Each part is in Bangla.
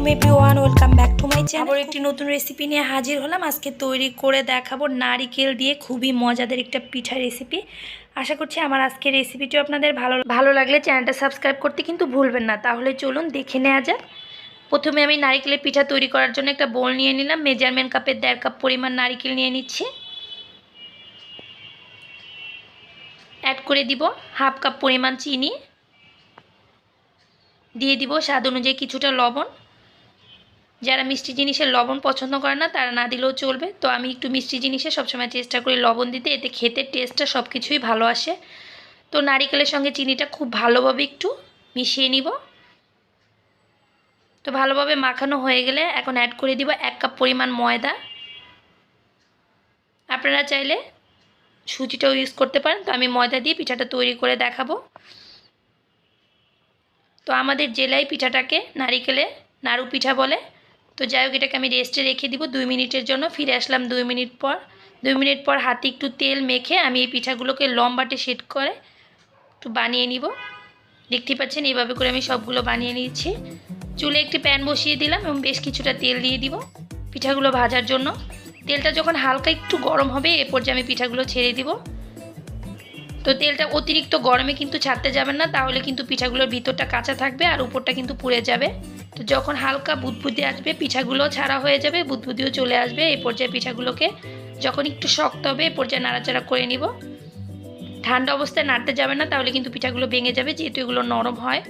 আসসালামু everyone, welcome back to my channel. আবার একটি নতুন রেসিপি নিয়ে হাজির হলাম। আজকে তৈরি করে দেখাবো নারিকেল দিয়ে খুবই মজাদার একটা পিঠা রেসিপি। আশা করছি আমার আজকের রেসিপিটিও আপনাদের ভালো লাগলে চ্যানেলটা সাবস্ক্রাইব করতে কিন্তু ভুলবেন না। তাহলে চলুন দেখে নেওয়া যাক। প্রথমে আমি নারিকেলের পিঠা তৈরি করার জন্য একটা বোল নিয়ে নিলাম। মেজারমেন্ট কাপের 1.5 কাপ পরিমাণ নারিকেল নিয়ে নিচ্ছি। অ্যাড করে দিব 1/2 কাপ পরিমাণ চিনি, দিয়ে দিব স্বাদ অনুযায়ী কিছুটা লবণ। যারা মিষ্টি জিনিসের লবণ পছন্দ করে না তারা না দিলেও চলবে। তো আমি একটু মিষ্টি জিনিসে সবসময় চেষ্টা করি লবণ দিতে, এতে খেতে টেস্টটা সব কিছুই ভালো আসে। তো নারিকেলের সঙ্গে চিনিটা খুব ভালোভাবে একটু মিশিয়ে নিব। তো ভালোভাবে মাখানো হয়ে গেলে এখন অ্যাড করে দিব 1 কাপ পরিমাণ ময়দা। আপনারা চাইলে সুজিটাও ইউজ করতে পারেন। তো আমি ময়দা দিয়ে পিঠাটা তৈরি করে দেখাবো। তো আমাদের জেলায় পিঠাটাকে নারিকেলে নাড়ু পিঠা বলে। তো যাই হোক, এটাকে আমি রেস্টে রেখে দিব 2 মিনিটের জন্য। ফিরে আসলাম 2 মিনিট পর হাতে একটু তেল মেখে আমি এই পিঠাগুলোকে লম্বাটে সেট করে একটু বানিয়ে নিব। দেখতে পাচ্ছেন এইভাবে করে আমি সবগুলো বানিয়ে নিয়েছি। চুলে একটি প্যান বসিয়ে দিলাম এবং বেশ কিছুটা তেল দিয়ে দিব পিঠাগুলো ভাজার জন্য। তেলটা যখন হালকা একটু গরম হবে এ পর্যায়ে আমি পিঠাগুলো ছেড়ে দিব। তো তেলটা অতিরিক্ত গরমে কিন্তু ছাড়তে যাবেন না, তাহলে কিন্তু পিঠাগুলোর ভিতরটা কাঁচা থাকবে আর উপরটা কিন্তু পুড়ে যাবে। তো যখন হালকা বুদবুদে আসবে পিঠাগুলো ছাড়া হয়ে যাবে, বুদবুদিও চলে আসবে, এই পর্যায়ে পিঠাগুলোকে যখন একটু শক্ত হবে এই পর্যায়ে নাড়াচাড়া করে নিব। ঠান্ডা অবস্থায় নাড়তে যাবেন না, তাহলে কিন্তু পিঠাগুলো ভেঙে যাবে, যেহেতু এগুলো নরম হয়।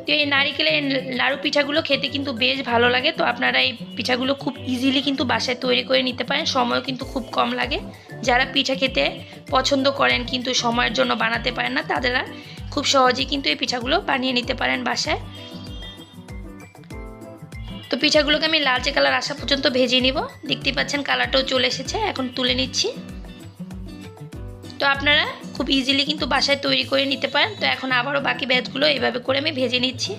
তো এই নারিকেলের নাড়ু পিঠাগুলো খেতে কিন্তু বেশ ভালো লাগে। তো আপনারা এই পিঠাগুলো খুব ইজিলি কিন্তু বাসায় তৈরি করে নিতে পারেন, সময়ও কিন্তু খুব কম লাগে। যারা পিঠা খেতে পছন্দ করেন কিন্তু সময়ের জন্য বানাতে পারেন না, তারা খুব সহজেই কিন্তু এই পিঠাগুলো বানিয়ে নিতে পারেন বাসায়। তো পিঠাগুলোকে আমি লালচে কালার আসা পর্যন্ত ভেজে নিব। দেখতে পাচ্ছেন কালারটাও চলে এসেছে, এখন তুলে নিচ্ছি। তো আপনারা খুব ইজিলি কিন্তু বাসায় তৈরি করে নিতে পারেন। তো এখন আবারও বাকি ব্যাচগুলো এইভাবে করে আমি ভেজে নিচ্ছি।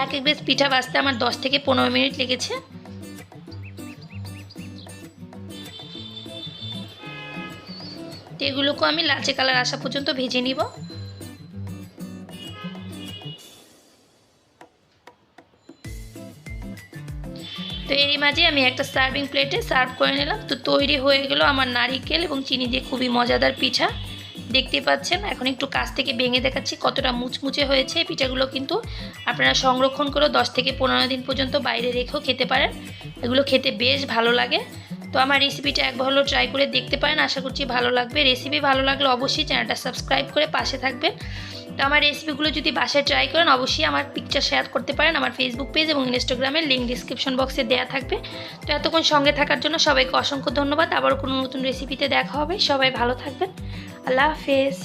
এক ব্যাচ পিঠা ভাজতে আমার 10 থেকে 15 মিনিট লেগেছে। তো এগুলোকেও আমি লালচে কালার আসা পর্যন্ত ভেজে নিব। তো এরই মাঝে আমি একটা সার্ভিং প্লেটে সার্ভ করে নিলাম। তো তৈরি হয়ে গেল আমার নারিকেল এবং চিনি দিয়ে খুবই মজাদার পিঠা। দেখতে পাচ্ছেন, এখন একটু কাছ থেকে ভেঙে দেখাচ্ছি কতটা মুচমুচে হয়েছে। পিঠাগুলো কিন্তু আপনারা সংরক্ষণ করে 10 থেকে 15 দিন পর্যন্ত বাইরে রেখেও খেতে পারেন, এগুলো খেতে বেশ ভালো লাগে। তো আমার রেসিপিটা একবার হলো ট্রাই করে দেখতে পারেন, আশা করছি ভালো লাগবে। রেসিপি ভালো লাগলে অবশ্যই চ্যানেলটা সাবস্ক্রাইব করে পাশে থাকবেন। তো আমার রেসিপিগুলো যদি বাসায় ট্রাই করেন অবশ্যই আমার পিকচার শেয়ার করতে পারেন। আমার ফেসবুক পেজ এবং ইনস্টাগ্রামের লিঙ্ক ডিসক্রিপশন বক্সে দেওয়া থাকবে। তো এতক্ষণ সঙ্গে থাকার জন্য সবাইকে অসংখ্য ধন্যবাদ। আবারও কোনো নতুন রেসিপিতে দেখা হবে। সবাই ভালো থাকবেন। আল্লাহ হাফেজ।